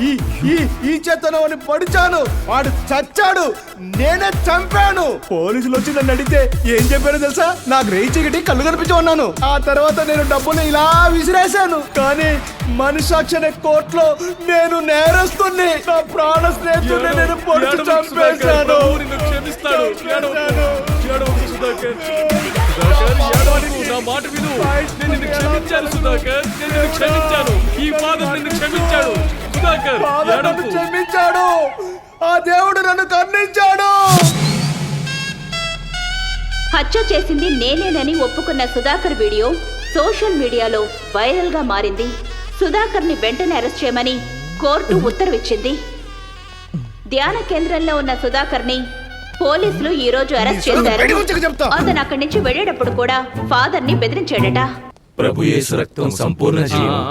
ఈ చేతనని పడిచాను, వాడు చచ్చాడు, నేనే చంపాను. పోలీసులు వచ్చి నన్ను అడిగితే ఏం చెప్పారో తెలుసా? నాకు రేయి చీకటి కళ్ళు కనిపించి ఉన్నాను. ఆ తర్వాత నేను డబ్బులు ఇలా విసిరేశాను. కానీ మనసాక్షి అనే కోర్టులో నేను నేరస్తుని, నా ప్రాణ స్నేహితుడిని నేను పొడిచి చంపేశాను. నా మాట విను. నేను నిన్ను క్షమించాను సుధాకర్, నేను నిన్ను క్షమించాను. ఈ ఫాదర్ నిన్ను క్షమించాడు సుధాకర్. నన్ను క్షమించాడు, ఆ దేవుడు నన్ను కరుణించాడు. హత్య చేసింది నేనేనని ఒప్పుకున్న సుధాకర్ వీడియో సోషల్ మీడియాలో వైరల్ గా మారింది. సుధాకర్ ని వెంటనే అరెస్ట్ చేయమని కోర్టు ఉత్తర్విచ్చింది. ధ్యాన కేంద్రంలో ఉన్న సుధాకర్ ని పోలీసులు ఈ రోజు అరెస్ట్ చేశారు. అతను అక్కడి నుంచి వెళ్ళేటప్పుడు కూడా ఫాదర్ ని బెదిరించాడట. ప్రభు యేసు రక్తం సంపూర్ణ జీవం.